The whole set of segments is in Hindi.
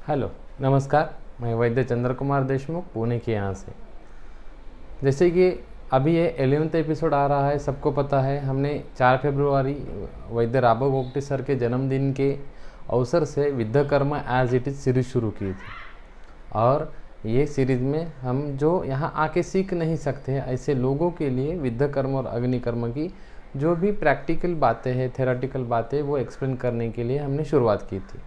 हेलो, नमस्कार। मैं वैद्य चंद्र कुमार देशमुख पुणे के यहाँ से। जैसे कि अभी ये 11th एपिसोड आ रहा है, सबको पता है हमने 4 फरवरी वैद्य राघव गोगटे सर के जन्मदिन के अवसर से विद्याकर्म एज इट इज़ सीरीज शुरू की थी। और ये सीरीज़ में हम जो यहाँ आके सीख नहीं सकते हैं ऐसे लोगों के लिए विद्याकर्म और अग्निकर्म की जो भी प्रैक्टिकल बातें हैं, थेरेटिकल बातें, वो एक्सप्लेन करने के लिए हमने शुरुआत की थी।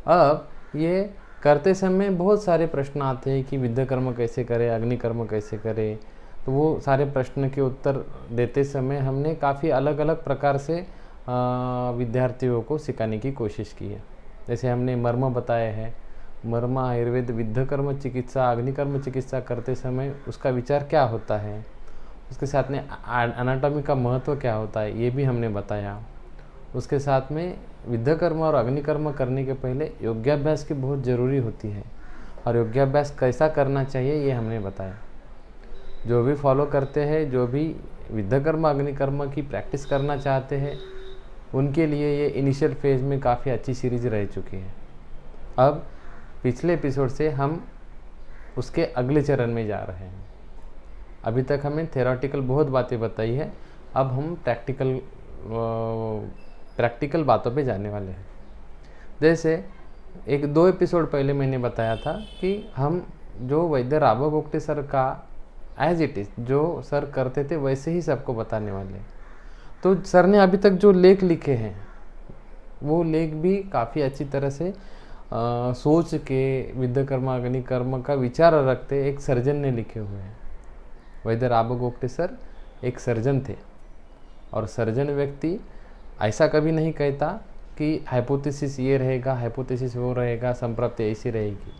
अब ये करते समय बहुत सारे प्रश्न आते हैं कि विद्याकर्म कैसे करें, अग्निकर्म कैसे करें। तो वो सारे प्रश्न के उत्तर देते समय हमने काफ़ी अलग अलग प्रकार से विद्यार्थियों को सिखाने की कोशिश की है। जैसे हमने मर्म बताए हैं, मर्म आयुर्वेद विद्याकर्म चिकित्सा अग्निकर्म चिकित्सा करते समय उसका विचार क्या होता है, उसके साथ में एनाटॉमी का महत्व क्या होता है, ये भी हमने बताया। उसके साथ में विद्याकर्म और अग्निकर्म करने के पहले योगाभ्यास की बहुत ज़रूरी होती है और योगाभ्यास कैसा करना चाहिए ये हमने बताया। जो भी फॉलो करते हैं, जो भी विद्याकर्म अग्निकर्म की प्रैक्टिस करना चाहते हैं, उनके लिए ये इनिशियल फेज में काफ़ी अच्छी सीरीज रह चुकी है। अब पिछले एपिसोड से हम उसके अगले चरण में जा रहे हैं। अभी तक हमें थेरोटिकल बहुत बातें बताई है, अब हम प्रैक्टिकल बातों पे जाने वाले हैं। जैसे 1-2 एपिसोड पहले मैंने बताया था कि हम जो वैद्य राघव गोगटे सर का एज इट इज़ जो सर करते थे वैसे ही सबको बताने वाले हैं। तो सर ने अभी तक जो लेख लिखे हैं वो लेख भी काफ़ी अच्छी तरह से सोच के विद्याकर्म अग्निकर्म का विचार रखते एक सर्जन ने लिखे हुए हैं। वैद्य राघव गोगटे सर एक सर्जन थे और सर्जन व्यक्ति ऐसा कभी नहीं कहता कि हाइपोथेसिस ये रहेगा, हाइपोथेसिस वो रहेगा, संप्राप्ति ऐसी रहेगी।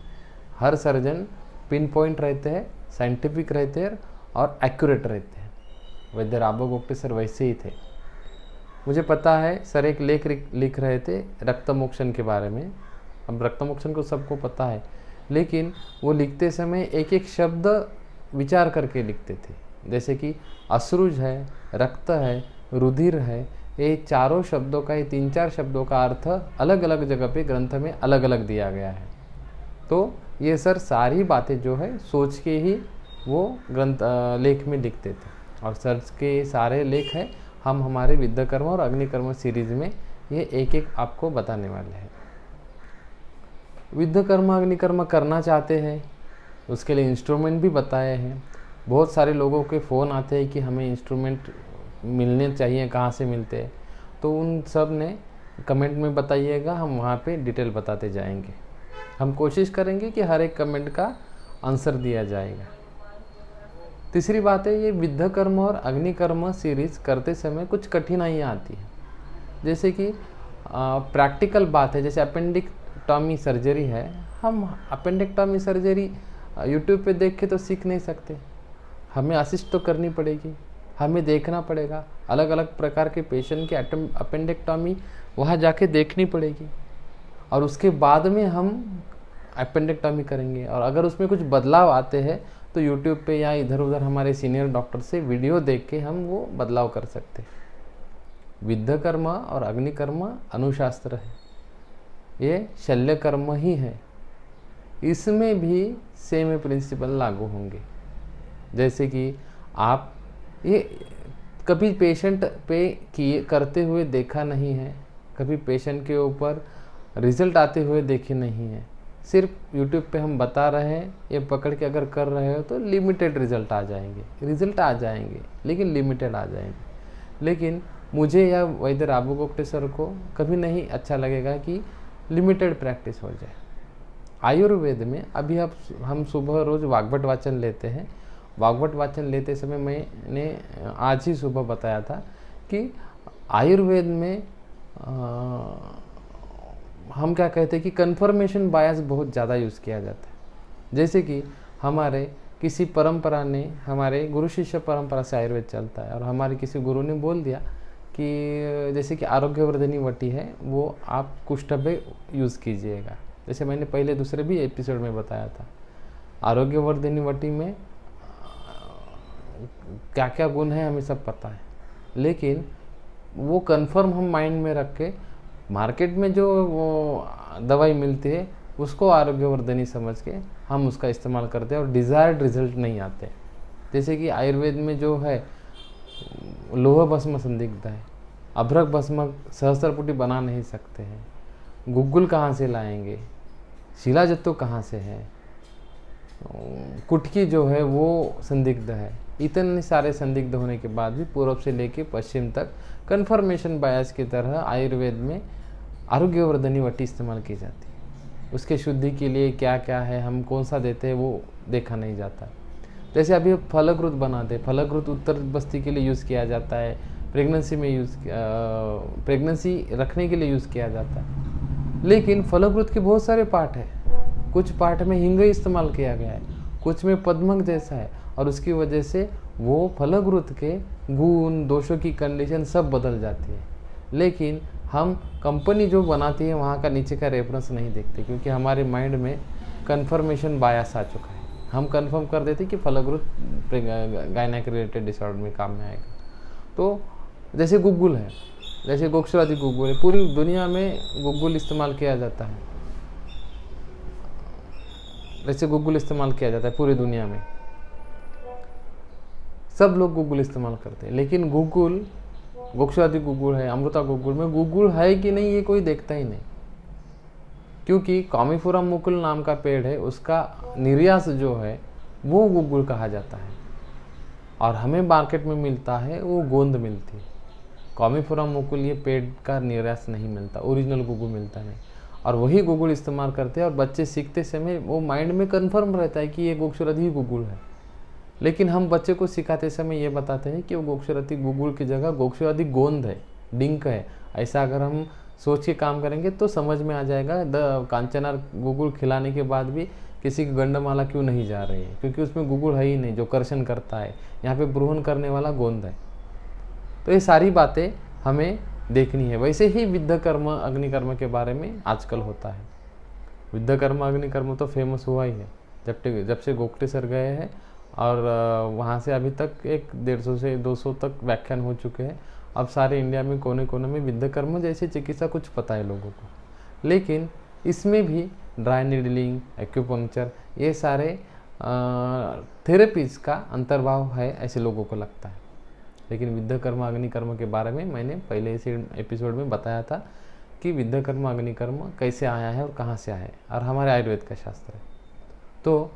हर सर्जन पिन पॉइंट रहते हैं, साइंटिफिक रहते हैं और एक्यूरेट रहते हैं। वैद्य राघव गोगटे सर वैसे ही थे। मुझे पता है सर एक लेख लिख रहे थे रक्तमोक्षण के बारे में। अब रक्तमोक्षण को सबको पता है, लेकिन वो लिखते समय एक एक शब्द विचार करके लिखते थे। जैसे कि अश्रुज है, रक्त है, रुधिर है, ये चारों शब्दों का, ये 3-4 शब्दों का अर्थ अलग अलग जगह पे ग्रंथ में अलग अलग दिया गया है। तो ये सर सारी बातें जो है सोच के ही वो ग्रंथ लेख में लिखते थे। और सर के सारे लेख हैं हम हमारे विद्याकर्म और अग्निकर्म सीरीज में ये एक एक आपको बताने वाले हैं। विद्याकर्म अग्निकर्म करना चाहते हैं उसके लिए इंस्ट्रूमेंट भी बताए हैं। बहुत सारे लोगों के फ़ोन आते हैं कि हमें इंस्ट्रूमेंट मिलने चाहिए, कहाँ से मिलते हैं, तो उन सब ने कमेंट में बताइएगा, हम वहाँ पे डिटेल बताते जाएंगे। हम कोशिश करेंगे कि हर एक कमेंट का आंसर दिया जाएगा। तीसरी बात है, ये विद्याकर्म और अग्निकर्म सीरीज़ करते समय कुछ कठिनाइयाँ आती हैं। जैसे कि प्रैक्टिकल बात है, जैसे अपेंडिक्टॉमी सर्जरी है। हम अपेंडिक्टॉमी सर्जरी यूट्यूब पे देख के तो सीख नहीं सकते, हमें असिस्ट तो करनी पड़ेगी, हमें देखना पड़ेगा। अलग अलग प्रकार के पेशेंट की अपेंडिक्टॉमी वहाँ जाके देखनी पड़ेगी और उसके बाद में हम अपेंडिक्टॉमी करेंगे। और अगर उसमें कुछ बदलाव आते हैं तो यूट्यूब पे या इधर उधर हमारे सीनियर डॉक्टर से वीडियो देख के हम वो बदलाव कर सकते हैं। विद्याकर्म और अग्निकर्म अनुशास्त्र है, ये शल्यकर्म ही है, इसमें भी सेम प्रिंसिपल लागू होंगे। जैसे कि आप ये कभी पेशेंट पे किए करते हुए देखा नहीं है, कभी पेशेंट के ऊपर रिज़ल्ट आते हुए देखे नहीं है, सिर्फ यूट्यूब पे हम बता रहे हैं, ये पकड़ के अगर कर रहे हो तो लिमिटेड रिज़ल्ट आ जाएंगे, लेकिन लिमिटेड आ जाएंगे। लेकिन मुझे या वैद्य राघव गोगटे सर को कभी नहीं अच्छा लगेगा कि लिमिटेड प्रैक्टिस हो जाए। आयुर्वेद में अभी अब हम सुबह रोज़ वाग्भट वाचन लेते हैं। वाग्भट वाचन लेते समय मैंने आज ही सुबह बताया था कि आयुर्वेद में हम क्या कहते हैं कि कन्फर्मेशन बायस बहुत ज़्यादा यूज़ किया जाता है। जैसे कि हमारे किसी परंपरा ने, हमारे गुरु शिष्य परंपरा से आयुर्वेद चलता है और हमारे किसी गुरु ने बोल दिया कि जैसे कि आरोग्यवर्धिनी वटी है वो आप कुष्ठ पे यूज़ कीजिएगा। जैसे मैंने पहले दूसरे भी एपिसोड में बताया था, आरोग्यवर्धिनी वटी में क्या क्या गुण है हमें सब पता है, लेकिन वो कन्फर्म हम माइंड में रख के मार्केट में जो वो दवाई मिलती है उसको आरोग्यवर्धनी समझ के हम उसका इस्तेमाल करते हैं और डिज़ायर्ड रिजल्ट नहीं आते। जैसे कि आयुर्वेद में जो है लोह भस्म संदिग्ध है, अभ्रक भस्म सहस्त्रपुटी बना नहीं सकते हैं, गुग्गुल कहाँ से लाएंगे, शिलाजत्तु कहाँ से है, कुटकी जो है वो संदिग्ध है। इतने सारे संदिग्ध होने के बाद भी पूर्व से लेके पश्चिम तक कन्फर्मेशन बायस की तरह आयुर्वेद में आरोग्यवर्धनी वटी इस्तेमाल की जाती है। उसके शुद्धि के लिए क्या क्या है, हम कौन सा देते हैं वो देखा नहीं जाता। जैसे अभी फलकृत बनाते, फलकृत उत्तर बस्ती के लिए यूज़ किया जाता है, प्रेगनेंसी में प्रेगनेंसी रखने के लिए यूज़ किया जाता है। लेकिन फलकृत के बहुत सारे पार्ट हैं, कुछ पार्ट में हिंग इस्तेमाल किया गया है, कुछ में पद्मक जैसा है, और उसकी वजह से वो फलकृत के गुण दोषों की कंडीशन सब बदल जाती है। लेकिन हम कंपनी जो बनाती है वहाँ का नीचे का रेफरेंस नहीं देखते, क्योंकि हमारे माइंड में कन्फर्मेशन बायस आ चुका है। हम कंफर्म कर देते कि फलकृत गायनेक रिलेटेड डिसऑर्डर में काम में आएगा। तो जैसे गुग्गुल है, जैसे गोक्षरादि गुग्गुल है, पूरी दुनिया में गुग्गुल इस्तेमाल किया जाता है। जैसे गुग्गुल इस्तेमाल किया जाता है पूरी दुनिया में, सब लोग गुग्गुल इस्तेमाल करते हैं। लेकिन गुग्गुल, गोक्षरादि गुग्गुल है, अमृता गुग्गुल में गुग्गुल है कि नहीं ये कोई देखता ही नहीं, क्योंकि कॉमीफोरम मुकुल नाम का पेड़ है, उसका निर्यास जो है वो गुग्गुल कहा जाता है, और हमें मार्केट में मिलता है वो गोंद मिलती है। कॉमीफोरम मुकुल ये पेड़ का निर्यास नहीं मिलता, ओरिजिनल गुग्गुल मिलता नहीं, और वही गुग्गुल इस्तेमाल करते हैं। और बच्चे सीखते समय वो माइंड में कन्फर्म रहता है कि ये गोक्षरथी गुग्गुल है। लेकिन हम बच्चे को सिखाते समय ये बताते हैं कि वो गोक्षरथी गुग्गुल की जगह गोक्षरथी गोंद है, डिंक है। ऐसा अगर हम सोच के काम करेंगे तो समझ में आ जाएगा। कांचना गुग्गुल खिलाने के बाद भी किसी की गंडमाला क्यों नहीं जा रही है, क्योंकि उसमें गुग्गुल है ही नहीं जो कर्षण करता है, यहाँ पे ब्रूहन करने वाला गोंद है। तो ये सारी बातें हमें देखनी है। वैसे ही विद्ध कर्म अग्निकर्म के बारे में आजकल होता है। विद्ध कर्म अग्निकर्म तो फेमस हुआ ही है जब से गोगटे सर गए हैं, और वहाँ से अभी तक 150 से 200 तक व्याख्यान हो चुके हैं। अब सारे इंडिया में कोने कोने में विद्ध कर्म जैसी चिकित्सा कुछ पता है लोगों को। लेकिन इसमें भी ड्राई नीडलिंग, एक्यूपंक्चर, ये सारे थेरेपीज का अंतर्भाव है ऐसे लोगों को लगता है। लेकिन विद्ध कर्म अग्निकर्म के बारे में मैंने पहले इसी एपिसोड में बताया था कि विद्ध कर्म अग्निकर्म कैसे आया है और कहाँ से आया है, और हमारे आयुर्वेद का शास्त्र है। तो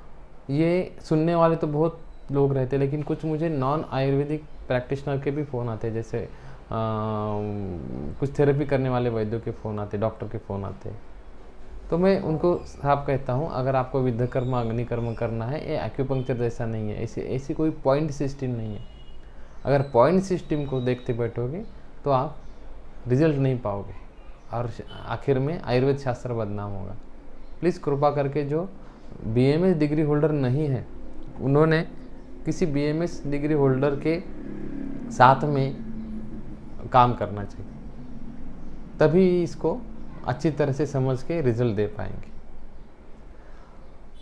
ये सुनने वाले तो बहुत लोग रहते हैं, लेकिन कुछ मुझे नॉन आयुर्वेदिक प्रैक्टिशनर के भी फ़ोन आते हैं। जैसे कुछ थेरेपी करने वाले वैद्यों के फ़ोन आते, डॉक्टर के फ़ोन आते। तो मैं उनको साफ कहता हूँ, अगर आपको विद्ध कर्म अग्निकर्म करना है, ये एक्यूपंक्चर जैसा नहीं है, ऐसी कोई पॉइंट सिस्टम नहीं है। अगर पॉइंट सिस्टम को देखते बैठोगे तो आप रिजल्ट नहीं पाओगे, और आखिर में आयुर्वेद शास्त्र बदनाम होगा। प्लीज़ कृपा करके जो BMS डिग्री होल्डर नहीं है, उन्होंने किसी BMS डिग्री होल्डर के साथ में काम करना चाहिए, तभी इसको अच्छी तरह से समझ के रिजल्ट दे पाएंगे।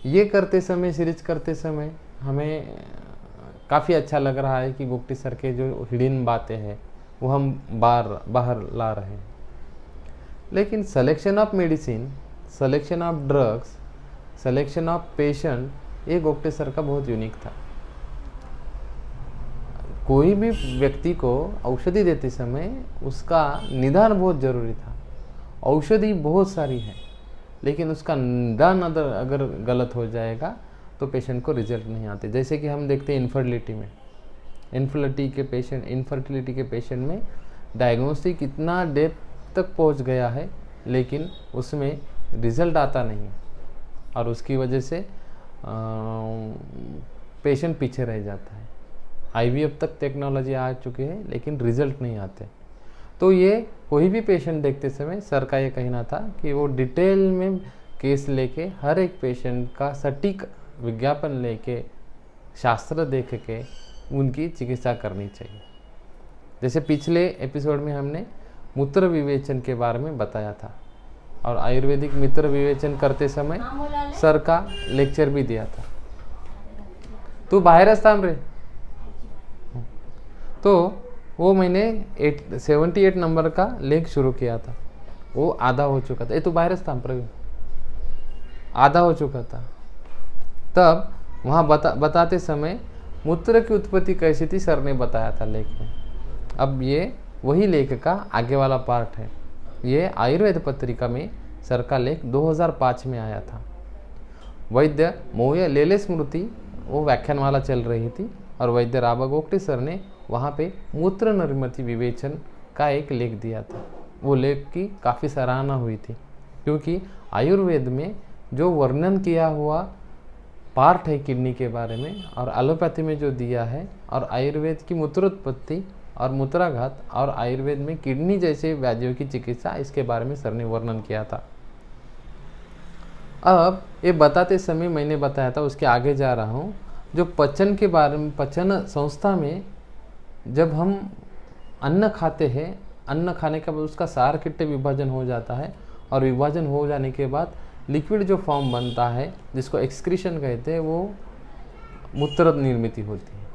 ये करते समय, सीरीज करते समय हमें काफ़ी अच्छा लग रहा है कि गोगटे सर के जो हिडन बातें हैं वो हम बाहर ला रहे हैं। लेकिन selection of medicine, selection of drugs, selection of patient, ये गोगटे सर का बहुत यूनिक था। कोई भी व्यक्ति को औषधि देते समय उसका निदान बहुत ज़रूरी था। औषधि बहुत सारी है, लेकिन उसका निदान अगर गलत हो जाएगा तो पेशेंट को रिजल्ट नहीं आते। जैसे कि हम देखते हैं इनफर्टिलिटी में, इनफर्टिलिटी के पेशेंट में डायग्नोस्टिक इतना डेप्थ तक पहुंच गया है, लेकिन उसमें रिजल्ट आता नहीं है, और उसकी वजह से पेशेंट पीछे रह जाता है। IVF तक टेक्नोलॉजी आ चुकी है, लेकिन रिजल्ट नहीं आते। तो ये कोई भी पेशेंट देखते समय सर का ये कहना था कि वो डिटेल में केस लेके, हर एक पेशेंट का सटीक विज्ञापन लेके, शास्त्र देख के उनकी चिकित्सा करनी चाहिए। जैसे पिछले एपिसोड में हमने मूत्र विवेचन के बारे में बताया था, और आयुर्वेदिक मूत्र विवेचन करते समय सर का लेक्चर भी दिया था। तू बाहर स्थान रे, तो वो मैंने 78 नंबर का लेख शुरू किया था, वो आधा हो चुका था। ये तो बाहर स्थान प्रवीण, आधा हो चुका था। तब वहाँ बताते समय मूत्र की उत्पत्ति कैसी थी सर ने बताया था लेख में। अब ये वही लेख का आगे वाला पार्ट है। ये आयुर्वेद पत्रिका में सर का लेख 2005 में आया था। वैद्य मोय लेले स्मृति वो व्याख्यानमाला चल रही थी और वैद्य राबा गोगटे सर ने वहाँ पे मूत्र निर्मिति विवेचन का एक लेख दिया था। वो लेख की काफ़ी सराहना हुई थी, क्योंकि आयुर्वेद में जो वर्णन किया हुआ पार्ट है किडनी के बारे में और एलोपैथी में जो दिया है, और आयुर्वेद की मूत्रोत्पत्ति और मूत्राघात और आयुर्वेद में किडनी जैसे व्याधियों की चिकित्सा, इसके बारे में सर ने वर्णन किया था। अब ये बताते समय मैंने बताया था, उसके आगे जा रहा हूँ। जो पचन के बारे में, पचन संस्था में जब हम अन्न खाते हैं, अन्न खाने के बाद उसका सार किट्टे विभाजन हो जाता है और विभाजन हो जाने के बाद लिक्विड जो फॉर्म बनता है जिसको एक्सक्रीशन कहते हैं, वो मूत्र निर्मित होती है।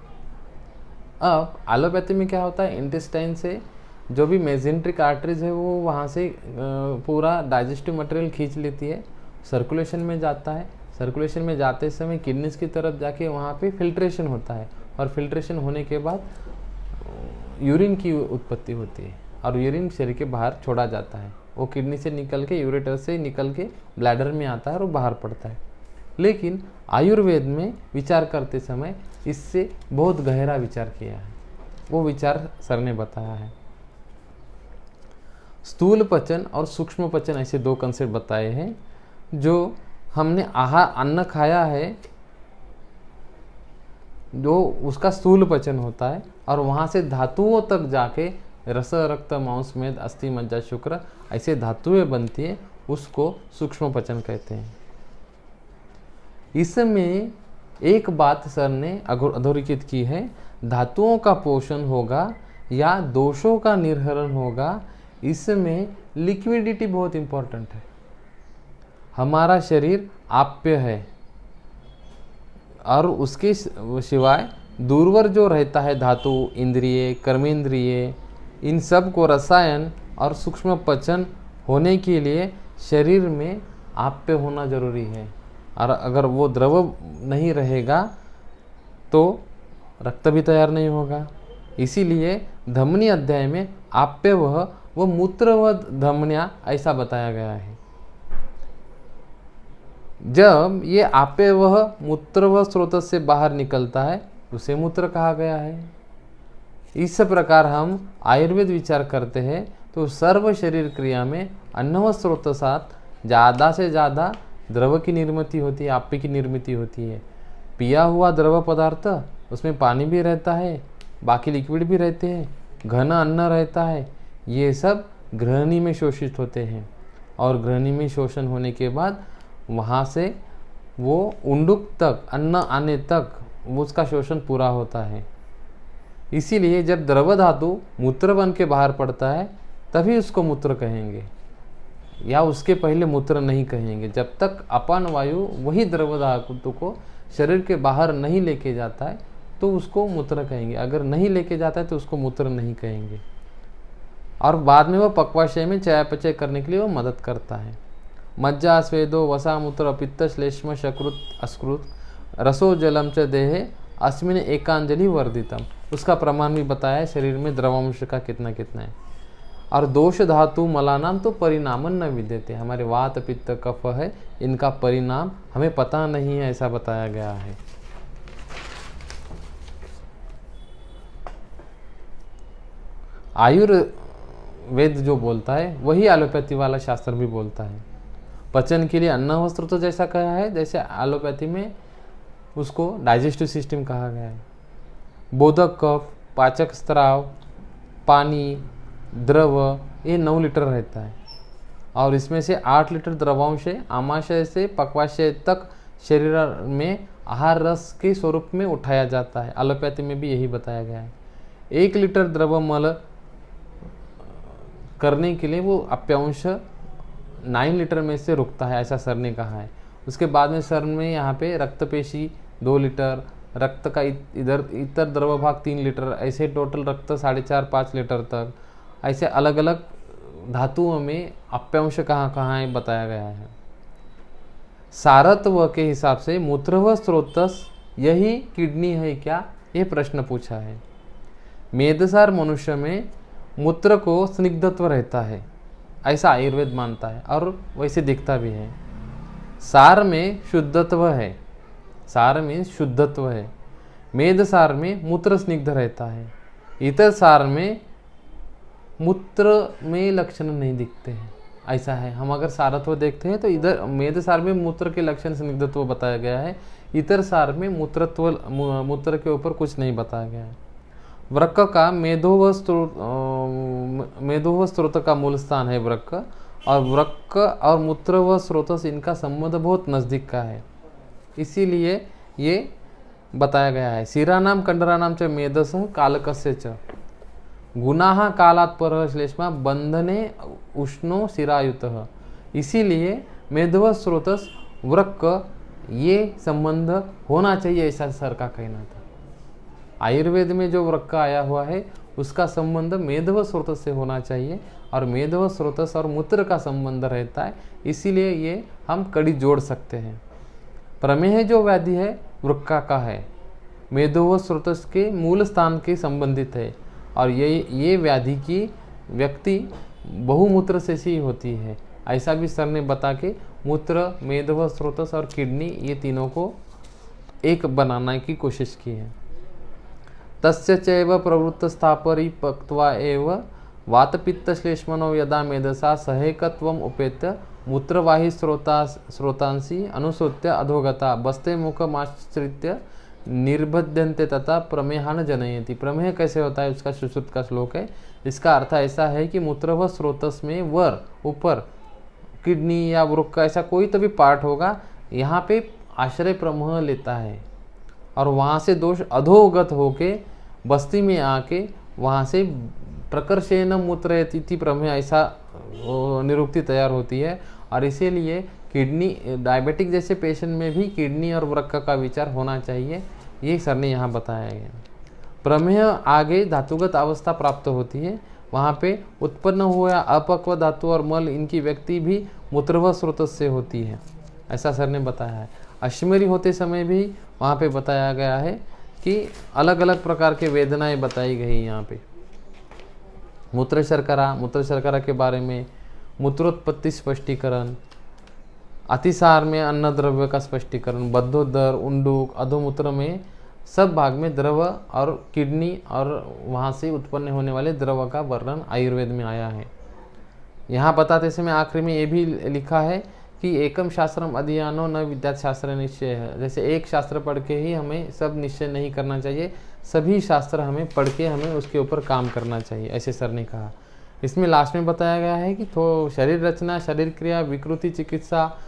अब एलोपैथी में क्या होता है, इंटेस्टाइन से जो भी मेजेंट्रिक आर्टरीज है वो वहाँ से पूरा डाइजेस्टिव मटेरियल खींच लेती है, सर्कुलेशन में जाता है। सर्कुलेशन में जाते समय किडनीज की तरफ जाके वहाँ पे फिल्ट्रेशन होता है और फिल्ट्रेशन होने के बाद यूरिन की उत्पत्ति होती है और यूरिन शरीर के बाहर छोड़ा जाता है। वो किडनी से निकल के, यूरेटर से निकल के ब्लैडर में आता है और बाहर पड़ता है। लेकिन आयुर्वेद में विचार करते समय इससे बहुत गहरा विचार किया है। वो विचार सर ने बताया है। स्थूल पचन और सूक्ष्म पचन ऐसे दो कंसेप्ट बताए हैं। जो हमने आहार अन्न खाया है, जो उसका स्थूल पचन होता है और वहाँ से धातुओं तक जाके रस, रक्त, मांस, मेद, अस्थि, मज्जा, शुक्र ऐसे धातुएं बनती है, उसको सूक्ष्म पचन कहते हैं। इसमें एक बात सर ने अधोरेखित की है, धातुओं का पोषण होगा या दोषों का निर्हरण होगा, इसमें लिक्विडिटी बहुत इंपॉर्टेंट है। हमारा शरीर आप्य है और उसके सिवाय दूरवर जो रहता है धातु, इंद्रिय, कर्मेंद्रिय, इन सब को रसायन और सूक्ष्म पचन होने के लिए शरीर में आप्य होना जरूरी है। और अगर वो द्रव नहीं रहेगा तो रक्त भी तैयार नहीं होगा। इसीलिए धमनी अध्याय में आप्य वह मूत्र व धमनियाँ ऐसा बताया गया है। जब ये आप्य वह मूत्र व स्रोत से बाहर निकलता है उसे मूत्र कहा गया है। इस प्रकार हम आयुर्वेद विचार करते हैं तो सर्व शरीर क्रिया में अन्न व स्रोत साथ ज़्यादा से ज़्यादा द्रव की निर्मित होती है, आप्य की निर्मित होती है। पिया हुआ द्रव पदार्थ, उसमें पानी भी रहता है, बाकी लिक्विड भी रहते हैं, घन अन्न रहता है, ये सब ग्रहणी में शोषित होते हैं और ग्रहणी में शोषण होने के बाद वहाँ से वो उंडुक तक, अन्न आने तक उसका शोषण पूरा होता है। इसीलिए जब द्रव धातु मूत्र बन के बाहर पड़ता है तभी उसको मूत्र कहेंगे, या उसके पहले मूत्र नहीं कहेंगे। जब तक अपान वायु वही द्रव धातु को शरीर के बाहर नहीं लेके जाता है तो उसको मूत्र कहेंगे, अगर नहीं लेके जाता है तो उसको मूत्र नहीं कहेंगे। और बाद में वो पक्वाशय में चयापचय करने के लिए वो मदद करता है। मज्जा, स्वेदो, वसा, मूत्र, पित्त, श्लेष्म, शकृत, अस्कृत, रसो, जलम च देहे अस्मिन एकांजलि वर्धितम, उसका प्रमाण भी बताया है शरीर में द्रवांश का कितना कितना है। और दोष धातु मलानाम तो परिणामन न विद्यते, हमारे वात, पित्त, कफ है, इनका परिणाम हमें पता नहीं है, ऐसा बताया गया है। आयुर्वेद जो बोलता है वही एलोपैथी वाला शास्त्र भी बोलता है। पचन के लिए अन्न वस्त्र तो जैसा कहा है, जैसे एलोपैथी में उसको डाइजेस्टिव सिस्टम कहा गया है। बोधक कफ, पाचक स्त्राव, पानी, द्रव, ये 9 लीटर रहता है और इसमें से 8 लीटर द्रवांश आमाशय से पक्वाशय तक शरीर में आहार रस के स्वरूप में उठाया जाता है। एलोपैथी में भी यही बताया गया है। 1 लीटर द्रव मल करने के लिए वो अप्यांश 9 लीटर में से रुकता है, ऐसा सर ने कहा है। उसके बाद में सर में यहाँ पे रक्त पेशी 2 लीटर, रक्त का इतर द्रव भाग 3 लीटर, ऐसे टोटल रक्त 4.5-5 लीटर तक, ऐसे अलग अलग धातुओं में अप्यांश कहाँ कहाँ है बताया गया है। सारत्व के हिसाब से मूत्रव स्रोतस यही किडनी है क्या, ये प्रश्न पूछा है। मेदसार मनुष्य में मूत्र को स्निग्धत्व रहता है, ऐसा आयुर्वेद मानता है और वैसे दिखता भी है। सार में शुद्धत्व है, सार में शुद्धत्व है। मेद सार में मूत्र स्निग्ध रहता है। इतर सार में मूत्र में लक्षण नहीं दिखते हैं, ऐसा है। हम अगर सारत्व देखते हैं तो इधर मेद सार में मूत्र के लक्षण स्निग्धत्व बताया गया है, इतर सार में मूत्र के ऊपर कुछ नहीं बताया गया है। वृक्क का मेदोह स्रोत का मूल स्थान है वृक्क, और वृक्क और मूत्र व स्रोत इनका संबंध बहुत नज़दीक का है, इसीलिए ये बताया गया है। शिरानाम कंडरानाम च मेदस कालकस्य च गुनाः कालात् परः श्लेष्मा बंधने उष्णो शिरायुतः। इसीलिए मेदव स्रोतस वृक्क ये संबंध होना चाहिए, ऐसा सर का कहना था। आयुर्वेद में जो वृक्क आया हुआ है उसका संबंध मेदव स्रोत से होना चाहिए, और मेदव स्रोतस और मूत्र का संबंध रहता है, इसीलिए ये हम कड़ी जोड़ सकते हैं। प्रमेह जो व्याधि है वृक्का का है, मेदव स्रोतस के मूल स्थान के संबंधित है, और ये व्याधि की व्यक्ति बहुमूत्र से ही होती है, ऐसा भी सर ने बता के मूत्र, मेदव स्रोतस और किडनी ये तीनों को एक बनाने की कोशिश की है। तस्य चैव प्रवृत्त स्थापरी पक्त्वा एव वातपित्त श्लेष्मनो यदा मेदसा सहेकत्वम उपेत्य मूत्रवाही स्रोतांसी अनुसृत्य अधोगता बस्ते मुखमाश्रित्य निर्बध्यन्ते तथा प्रमेहान जनयति। प्रमेह कैसे होता है उसका सुश्रुत का श्लोक है। इसका अर्थ ऐसा है कि मूत्र व स्रोतस में वर ऊपर किडनी या वृक्क ऐसा कोई तो भी पार्ट होगा, यहाँ पे आश्रय प्रमेह लेता है और वहाँ से दोष अधोगत होके बस्ती में आके वहाँ से प्रकर्षेण मूत्रयति प्रमेह ऐसा निरुक्ति तैयार होती है। और इसीलिए किडनी डायबिटिक जैसे पेशेंट में भी किडनी और वृक्क का विचार होना चाहिए, ये सर ने यहाँ बताया गया। प्रमेह आगे धातुगत अवस्था प्राप्त होती है, वहाँ पे उत्पन्न हुआ अपक्व धातु और मल इनकी व्यक्ति भी मूत्रव स्रोत से होती है, ऐसा सर ने बताया है। अश्मेरी होते समय भी वहाँ पे बताया गया है कि अलग अलग प्रकार के वेदनाएं बताई गई यहाँ पे। मूत्र शर्करा के बारे में, मूत्रोत्पत्ति स्पष्टीकरण, अतिसार में अन्न द्रव्य का स्पष्टीकरण, बद्धोदर, उंडूक, अधोमूत्र में सब भाग में द्रव और किडनी और वहाँ से उत्पन्न होने वाले द्रव का वर्णन आयुर्वेद में आया है। यहाँ बताते समय आखिरी में ये भी लिखा है कि एकम शास्त्रम अध्ययनो न विद्यात शास्त्र निश्चय है। जैसे एक शास्त्र पढ़ के ही हमें सब निश्चय नहीं करना चाहिए, सभी शास्त्र हमें पढ़ के हमें उसके ऊपर काम करना चाहिए, ऐसे सर ने कहा। इसमें लास्ट में बताया गया है कि तो शरीर रचना, शरीर क्रिया, विकृति चिकित्सा,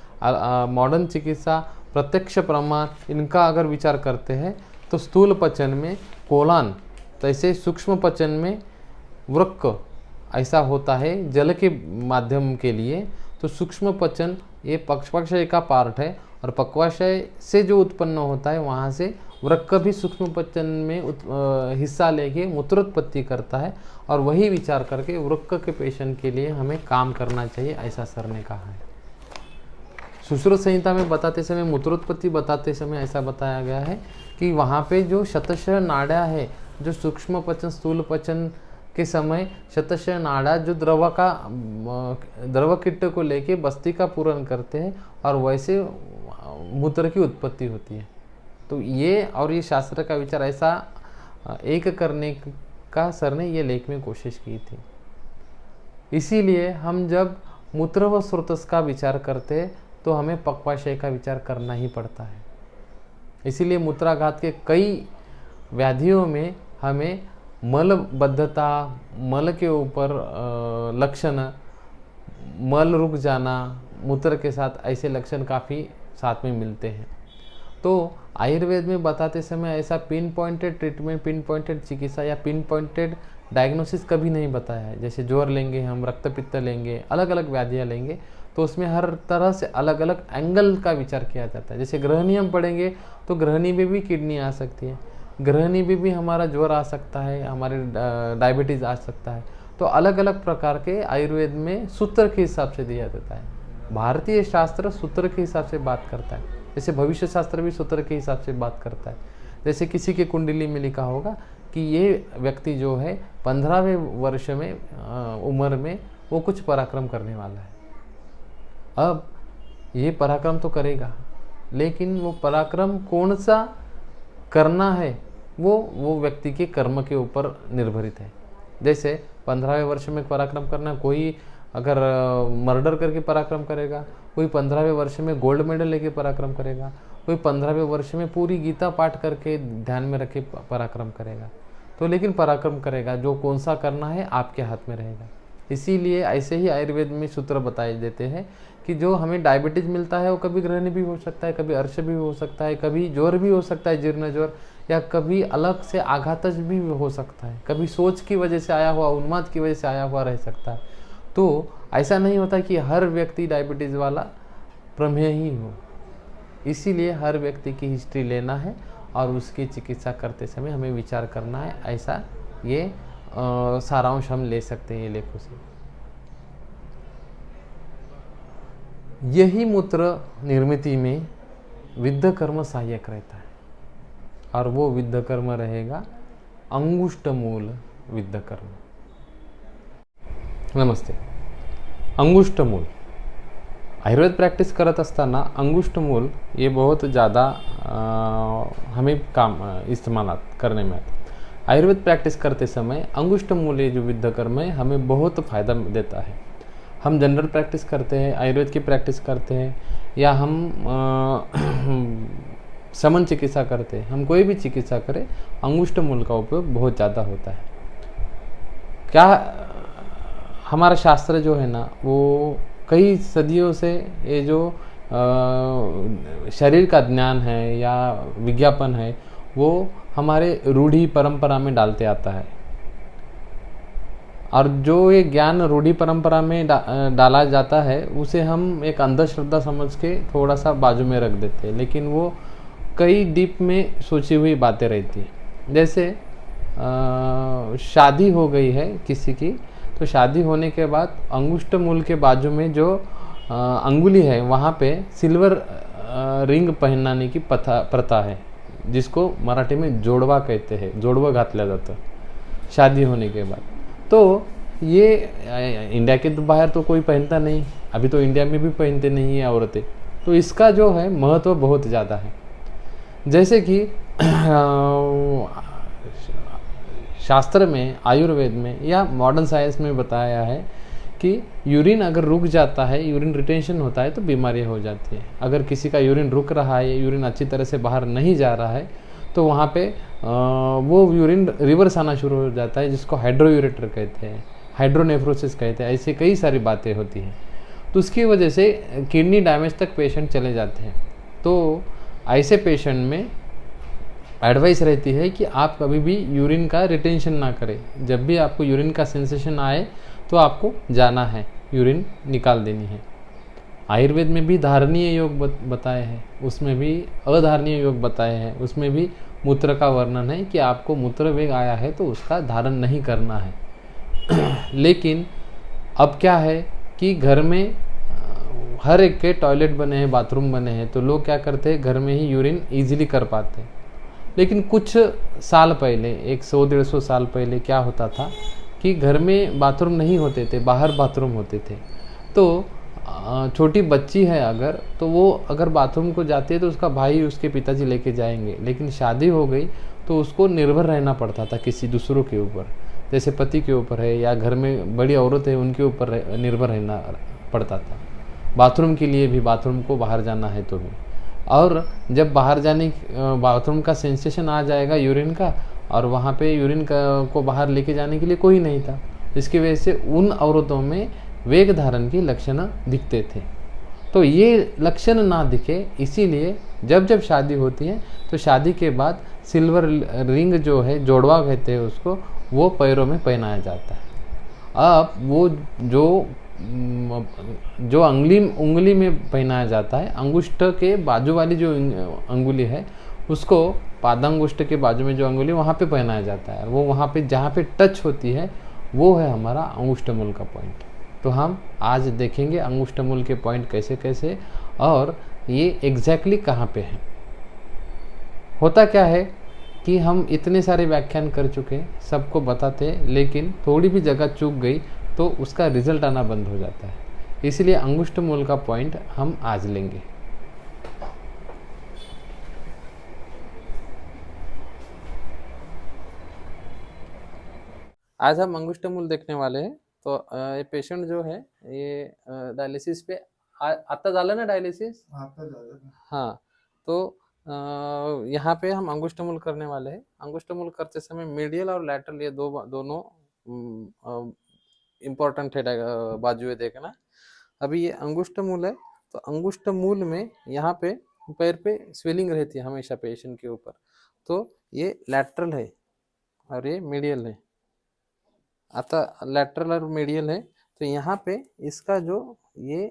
मॉडर्न चिकित्सा, प्रत्यक्ष प्रमाण, इनका अगर विचार करते हैं तो स्थूल पचन में कोलान, तैसे सूक्ष्म पचन में वृक्क ऐसा होता है जल के माध्यम के लिए। तो सूक्ष्म पचन ये पक्वाशय का पार्ट है, और पक्वाशय से जो उत्पन्न होता है वहाँ से वृक्क भी सूक्ष्म पचन में हिस्सा लेके मूत्रोत्पत्ति करता है, और वही विचार करके वृक्क के पेशेंट के लिए हमें काम करना चाहिए, ऐसा सर ने कहा है। सुश्रुत संहिता में बताते समय, मूत्रोत्पत्ति बताते समय ऐसा बताया गया है कि वहाँ पे जो शतशः नाड़ा है, जो सूक्ष्म पचन स्थूल पचन के समय शतशः नाड़ा जो द्रव किट्ट को लेके बस्ती का पूरण करते हैं, और वैसे मूत्र की उत्पत्ति होती है। तो ये शास्त्र का विचार ऐसा एक करने का सर ने ये लेख में कोशिश की थी। इसीलिए हम जब मूत्र व स्रोतस का विचार करते तो हमें पक्वाशय का विचार करना ही पड़ता है। इसीलिए मूत्राघात के कई व्याधियों में हमें मलबद्धता, मल के ऊपर लक्षण, मल रुक जाना मूत्र के साथ, ऐसे लक्षण काफ़ी साथ में मिलते हैं। तो आयुर्वेद में बताते समय ऐसा pin pointed treatment, pin pointed चिकित्सा या पिन पॉइंटेड डायग्नोसिस कभी नहीं बताया है। जैसे ज्वर लेंगे हम, रक्त पित्त लेंगे, अलग अलग व्याधियाँ लेंगे, तो उसमें हर तरह से अलग अलग एंगल का विचार किया जाता है। जैसे ग्रहणी हम पढ़ेंगे तो ग्रहणी में भी किडनी आ सकती है, ग्रहणी में भी हमारा ज्वर आ सकता है, हमारे डायबिटीज़ आ सकता है। तो अलग अलग प्रकार के आयुर्वेद में सूत्र के हिसाब से दिया जाता है। भारतीय शास्त्र सूत्र के हिसाब से बात करता है, जैसे भविष्य शास्त्र भी सूत्र के हिसाब से बात करता है। जैसे किसी के कुंडली में लिखा होगा कि ये व्यक्ति जो है 15वें वर्ष में उम्र में वो कुछ पराक्रम करने वाला है। अब ये पराक्रम तो करेगा, लेकिन वो पराक्रम कौन सा करना है वो व्यक्ति के कर्म के ऊपर निर्भरित है। जैसे 15वें वर्ष में पराक्रम करना, कोई अगर मर्डर करके पराक्रम करेगा, कोई 15वें वर्ष में गोल्ड मेडल लेके पराक्रम करेगा, कोई 15वें वर्ष में पूरी गीता पाठ करके ध्यान में रखे पराक्रम करेगा। तो लेकिन पराक्रम करेगा, जो कौन सा करना है आपके हाथ में रहेगा। इसीलिए ऐसे ही आयुर्वेद में सूत्र बताए देते हैं कि जो हमें डायबिटीज मिलता है वो कभी ग्रहण भी हो सकता है, कभी अर्श भी हो सकता है, कभी ज्वर भी हो सकता है, जीर्ण ज्वर, या कभी अलग से आघातज भी हो सकता है, कभी सोच की वजह से आया हुआ, उन्माद की वजह से आया हुआ रह सकता है। तो ऐसा नहीं होता कि हर व्यक्ति डायबिटीज़ वाला प्रमेय ही हो। इसीलिए हर व्यक्ति की हिस्ट्री लेना है और उसकी चिकित्सा करते समय हमें विचार करना है। ऐसा ये सारांश हम ले सकते हैं ये लेखों से। यही मूत्र निर्मिति में विद्ध कर्म सहायक रहता है, और वो विद्ध कर्म रहेगा अंगुष्ठ मूल विद्ध कर्म। नमस्ते। अंगुष्ठ मूल आयुर्वेद प्रैक्टिस करत असताना अंगुष्ठ मूल ये बहुत ज़्यादा हमें काम इस्तेमाल करने में आता है। आयुर्वेद प्रैक्टिस करते समय अंगुष्ठ मूल ये जो विद्ध कर्म है हमें बहुत फ़ायदा देता है। हम जनरल प्रैक्टिस करते हैं, आयुर्वेद की प्रैक्टिस करते हैं, या हम समन चिकित्सा करते हैं, हम कोई भी चिकित्सा करें, अंगुष्ठ मूल का उपयोग बहुत ज़्यादा होता है। क्या हमारा शास्त्र जो है ना वो कई सदियों से ये जो शरीर का ज्ञान है या विज्ञापन है वो हमारे रूढ़ी परंपरा में डालते आता है, और जो ये ज्ञान रूढ़ी परंपरा में डाला जाता है उसे हम एक अंधश्रद्धा समझ के थोड़ा सा बाजू में रख देते हैं, लेकिन वो कई डीप में सोची हुई बातें रहती हैं। जैसे शादी हो गई है किसी की, तो शादी होने के बाद अंगुष्ठ मूल के बाजू में जो अंगुली है वहाँ पे सिल्वर रिंग पहनाने की प्रथा है, जिसको मराठी में जोड़वा कहते हैं, जोड़वा घातला जाता शादी होने के बाद। तो ये इंडिया के बाहर तो कोई पहनता नहीं, अभी तो इंडिया में भी पहनते नहीं है औरतें, तो इसका जो है महत्व बहुत ज़्यादा है। जैसे कि शास्त्र में, आयुर्वेद में या मॉडर्न साइंस में बताया है कि यूरिन अगर रुक जाता है, यूरिन रिटेंशन होता है तो बीमारियाँ हो जाती है। अगर किसी का यूरिन रुक रहा है, यूरिन अच्छी तरह से बाहर नहीं जा रहा है, तो वहाँ पे वो यूरिन रिवर्स आना शुरू हो जाता है, जिसको हाइड्रोयूरेटर कहते हैं, हाइड्रोनेफ्रोसिस कहते हैं। ऐसी कई सारी बातें होती हैं, तो उसकी वजह से किडनी डैमेज तक पेशेंट चले जाते हैं। तो ऐसे पेशेंट में एडवाइस रहती है कि आप कभी भी यूरिन का रिटेंशन ना करें। जब भी आपको यूरिन का सेंसेशन आए तो आपको जाना है, यूरिन निकाल देनी है। आयुर्वेद में भी धारणीय योग बताए हैं, उसमें भी अधारणीय योग बताए हैं, उसमें भी मूत्र का वर्णन है कि आपको मूत्र वेग आया है तो उसका धारण नहीं करना है। लेकिन अब क्या है कि घर में हर एक के टॉयलेट बने हैं, बाथरूम बने हैं, तो लोग क्या करते हैं, घर में ही यूरिन ईजिली कर पाते हैं। लेकिन कुछ साल पहले, 100-150 साल पहले क्या होता था कि घर में बाथरूम नहीं होते थे, बाहर बाथरूम होते थे। तो छोटी बच्ची है अगर, तो वो अगर बाथरूम को जाती है तो उसका भाई, उसके पिताजी लेके जाएंगे। लेकिन शादी हो गई तो उसको निर्भर रहना पड़ता था किसी दूसरों के ऊपर, जैसे पति के ऊपर है या घर में बड़ी औरत है उनके ऊपर निर्भर रहना पड़ता था। बाथरूम के लिए भी, बाथरूम को बाहर जाना है तो भी, और जब बाहर जाने बाथरूम का सेंसेशन आ जाएगा यूरिन का, और वहाँ पे यूरिन को बाहर लेके जाने के लिए कोई नहीं था, जिसकी वजह से उन औरतों में वेग धारण की लक्षण दिखते थे। तो ये लक्षण ना दिखे, इसीलिए जब जब शादी होती है तो शादी के बाद सिल्वर रिंग जो है, जोड़वा कहते हैं उसको, वो पैरों में पहनाया जाता है। अब वो जो उंगली में पहनाया जाता है, अंगुष्ठ के बाजू वाली जो अंगुली है उसको, पादांगुष्ठ के बाजू में जो अंगुली वहाँ पे पहनाया जाता है। वो वहाँ पे जहाँ पे टच होती है वो है हमारा अंगुष्ठ मूल का पॉइंट। तो हम आज देखेंगे अंगुष्ठमूल के पॉइंट कैसे कैसे और ये एग्जैक्टली कहाँ पे है। होता क्या है कि हम इतने सारे व्याख्यान कर चुके हैं, सबको बताते हैं, लेकिन थोड़ी भी जगह चूक गई तो उसका रिजल्ट आना बंद हो जाता है। इसलिए अंगुष्ठमूल का पॉइंट हम आज लेंगे। आज हम अंगुष्ठमूल देखने वाले हैं। तो ये पेशेंट जो है ये डायलिसिस पे आता झालं ना डायलिसिस? आता झालं। हाँ, तो यहाँ पे हम अंगुष्ठमूल करने वाले हैं। अंगुष्ठमूल करते समय मीडियल और लैटरल ये दोनों इम्पोर्टेंट है बाजुएं देखना। अभी ये अंगुष्ठमूल है, तो अंगुष्ठमूल में यहाँ पे पैर पे स्वेलिंग रहती है हमेशा पेशेंट के ऊपर, तो ये लैटरल है और ये मीडियल है। आता लैटरल और मीडियल है, तो यहाँ पे इसका जो ये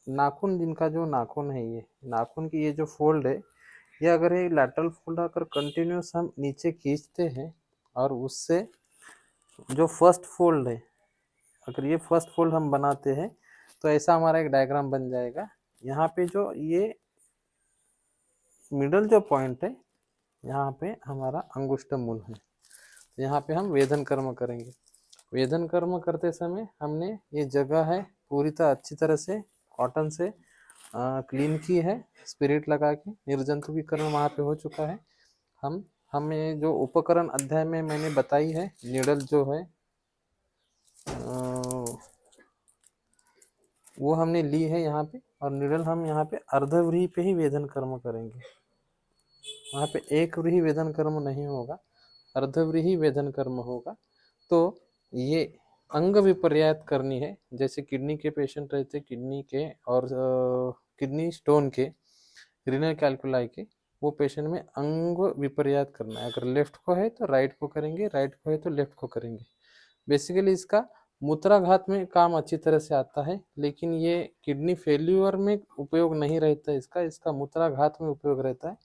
नाखून, जिनका जो नाखून है, ये नाखून की ये जो फोल्ड है, ये अगर ये लैटरल फोल्ड अगर कंटिन्यूस हम नीचे खींचते हैं और उससे जो फर्स्ट फोल्ड है, अगर ये फर्स्ट फोल्ड हम बनाते हैं तो ऐसा हमारा एक डायग्राम बन जाएगा। यहाँ पे जो ये मिडल जो पॉइंट है, यहाँ पे हमारा अंगुष्ठमूल है। तो यहाँ पे हम वेदन कर्म करेंगे। वेदन कर्म करते समय हमने ये जगह है पूरी तरह अच्छी तरह से कॉटन से क्लीन की है, स्पिरिट लगा के। निर्जंतुकीकरण वहाँ पे हो चुका है। हमें जो उपकरण अध्याय में मैंने बताई है, नीडल जो है वो हमने ली है यहाँ पे, और नीडल हम यहाँ पे अर्धव्रीहि पे ही वेदन कर्म करेंगे। वहाँ पे एक व्रीहि वेदन कर्म नहीं होगा, अर्धव्रीहि वेदन कर्म होगा। तो ये अंग विपर्यात करनी है। जैसे किडनी के पेशेंट रहते, किडनी के और किडनी स्टोन के, रीनल कैल्कुलाई के, वो पेशेंट में अंग विपर्यात करना है। अगर लेफ्ट को है तो राइट को करेंगे, राइट को है तो लेफ्ट को करेंगे। बेसिकली इसका मूत्राघात में काम अच्छी तरह से आता है, लेकिन ये किडनी फेल्यूर में उपयोग नहीं रहता इसका, इसका मूत्राघात में उपयोग रहता है।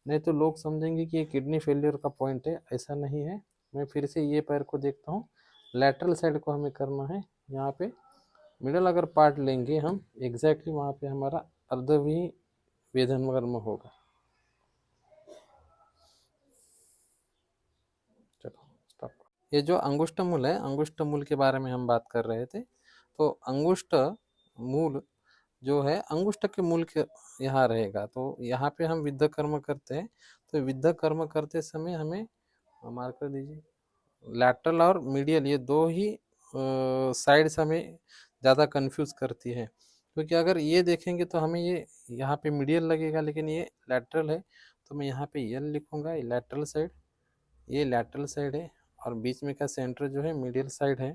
नहीं तो लोग समझेंगे कि ये किडनी फेल्यूर का पॉइंट है, ऐसा नहीं है। मैं फिर से ये पैर को देखता हूँ, लैटरल साइड को हमें करना है। यहाँ पे मिडल अगर पार्ट लेंगे हम, एग्जैक्टली वहाँ पे हमारा अर्धव्रीहि वेदन कर्म होगा। चलो स्टॉप। ये जो अंगुष्ठमूल है, अंगुष्ठमूल के बारे में हम बात कर रहे थे। तो अंगुष्ठ मूल जो है, अंगुष्ठ के मूल के यहाँ रहेगा। तो यहाँ पे हम विद्ध कर्म करते हैं। तो विद्ध कर्म करते समय हमें मार्क कर दीजिए, लैटरल और मीडियल ये दो ही साइड्स हमें ज़्यादा कंफ्यूज करती है। क्योंकि अगर ये देखेंगे तो हमें ये यहाँ पे मीडियल लगेगा, लेकिन ये लैटरल है। तो मैं यहाँ पे यल लिखूँगा, ये लैटरल साइड, ये लैटरल साइड है, और बीच में का सेंटर जो है मीडियल साइड है।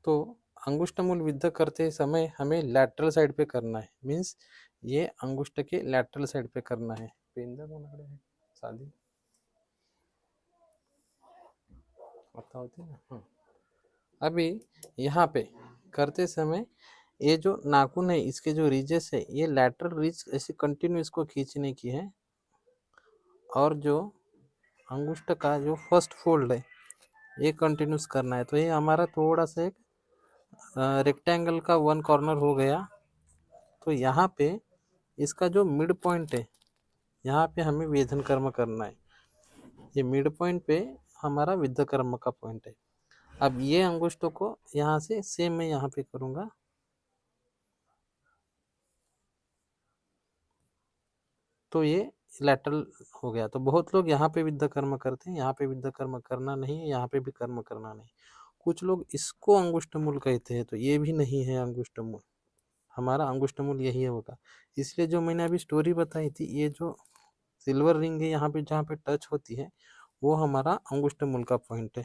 तो अंगुष्ठमूल विद्ध करते समय हमें लैटरल साइड पे करना है, मीन्स ये अंगुष्ठ के लैटरल साइड पे करना है। पेंदा कोणाकडे आहे साधी आता होती ना। हाँ, अभी यहाँ पे करते समय ये जो नाखून है, इसके जो रीजेस है, ये लैटरल रीज ऐसे कंटिन्यू इसको खींचने की है। और जो अंगुष्ठ का जो फर्स्ट फोल्ड है, ये कंटिन्यूस करना है। तो ये हमारा थोड़ा सा एक रेक्टेंगल का वन कॉर्नर हो गया। तो यहाँ पे इसका जो मिड पॉइंट है, यहाँ पे हमें वेदन कर्म करना है। ये मिड पॉइंट पे हमारा विद्ध कर्म का पॉइंट है। अब ये अंगुष्ठों को यहाँ से सेम मैं यहाँ पे करूँगा। तो ये लैटरल हो गया। तो बहुत लोग यहाँ पे विद्ध कर्म करते हैं, यहाँ पे विद्ध कर्म करना नहीं है, यहाँ पे भी कर्म करना नहीं। कुछ लोग इसको अंगुष्ठमूल कहते हैं, तो ये भी नहीं है अंगुष्ठमूल। हमारा अंगुष्ठमूल यही होगा। इसलिए जो मैंने अभी स्टोरी बताई थी, ये जो सिल्वर रिंग है यहाँ पे जहाँ पे टच होती है, वो हमारा अंगुष्ठमूल का पॉइंट है।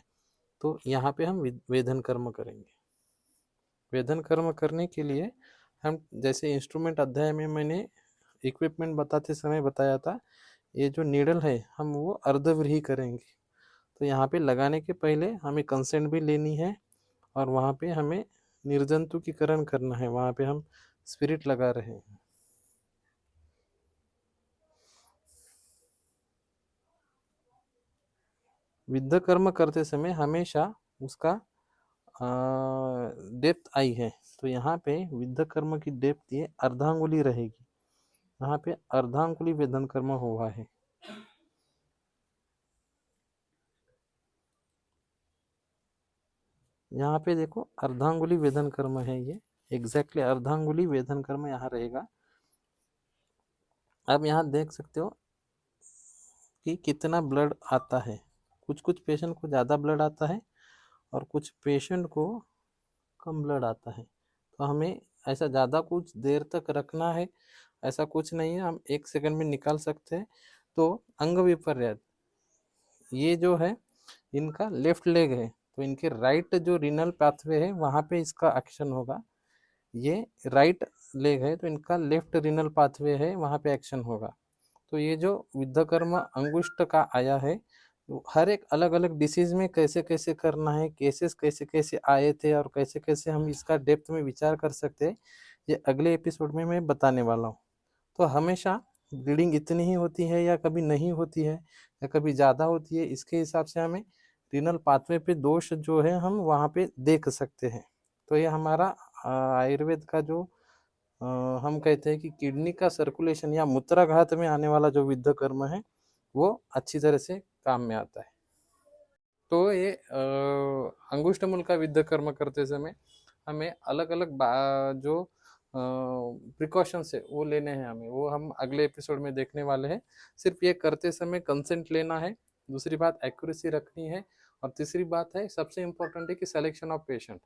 तो यहाँ पे हम वेदन कर्म करेंगे। वेदन कर्म करने के लिए हम, जैसे इंस्ट्रूमेंट अध्याय में मैंने इक्विपमेंट बताते समय बताया था, ये जो नीडल है हम वो अर्धव्रीहि करेंगे। तो यहाँ पे लगाने के पहले हमें कंसेंट भी लेनी है, और वहाँ पे हमें निर्जंतुकीकरण करना है। वहाँ पे हम स्पिरिट लगा रहे हैं। विद्ध कर्म करते समय हमेशा उसका डेप्थ आई है, तो यहाँ पे विद्ध कर्म की डेप्थ ये अर्धांगुली रहेगी। यहाँ पे अर्धांगुली वेदन कर्म हुआ है। यहाँ पे देखो अर्धांगुली वेदन कर्म है, ये एग्जैक्टली अर्धांगुली वेदन कर्म यहाँ रहेगा। अब यहाँ देख सकते हो कि कितना ब्लड आता है। कुछ कुछ पेशेंट को ज़्यादा ब्लड आता है और कुछ पेशेंट को कम ब्लड आता है। तो हमें ऐसा ज़्यादा कुछ देर तक रखना है ऐसा कुछ नहीं है, हम 1 सेकंड में निकाल सकते हैं। तो अंग विपर्य ये जो है इनका लेफ्ट लेग है, तो इनके राइट जो रीनल पाथवे है वहाँ पे इसका एक्शन होगा। ये राइट लेग है तो इनका लेफ्ट रीनल पाथवे है वहाँ पे एक्शन होगा। तो ये जो विद्धकर्म अंगुष्ठ का आया है, हर एक अलग अलग डिसीज में कैसे कैसे करना है, केसेस कैसे कैसे आए थे और कैसे कैसे हम इसका डेप्थ में विचार कर सकते हैं, ये अगले एपिसोड में मैं बताने वाला हूँ। तो हमेशा ब्लीडिंग इतनी ही होती है या कभी नहीं होती है या कभी ज़्यादा होती है, इसके हिसाब से हमें रीनल पाथवे पे दोष जो है हम वहाँ पे देख सकते हैं। तो ये हमारा आयुर्वेद का जो हम कहते हैं कि किडनी का सर्कुलेशन या मूत्राघात में आने वाला जो विद्ध कर्म है वो अच्छी तरह से काम में आता है। तो ये अंगुष्ठ मूल का विद्ध कर्म करते समय हमें अलग अलग जो प्रिकॉशंस है वो लेने हैं हमें, वो हम अगले एपिसोड में देखने वाले हैं। सिर्फ ये करते समय कंसेंट लेना है, दूसरी बात एक्यूरेसी रखनी है, और तीसरी बात है सबसे इम्पोर्टेंट है कि सिलेक्शन ऑफ पेशेंट।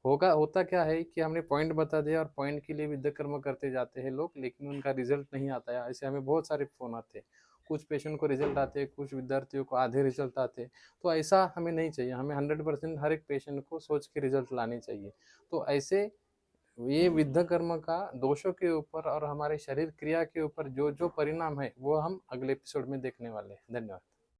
होता क्या है कि हमने पॉइंट बता दिया और पॉइंट के लिए विद्या कर्म करते जाते हैं लोग, लेकिन उनका रिजल्ट नहीं आता है। ऐसे हमें बहुत सारे फोन आते हैं, कुछ पेशेंट को रिजल्ट आते हैं, कुछ विद्यार्थियों को आधे रिजल्ट आते हैं। तो ऐसा हमें नहीं चाहिए, हमें 100% हर एक पेशेंट को सोच के रिजल्ट लाने चाहिए। तो ऐसे ये विद्या कर्म का दोषों के ऊपर और हमारे शरीर क्रिया के ऊपर जो जो परिणाम है वो हम अगले एपिसोड में देखने वाले हैं। धन्यवाद।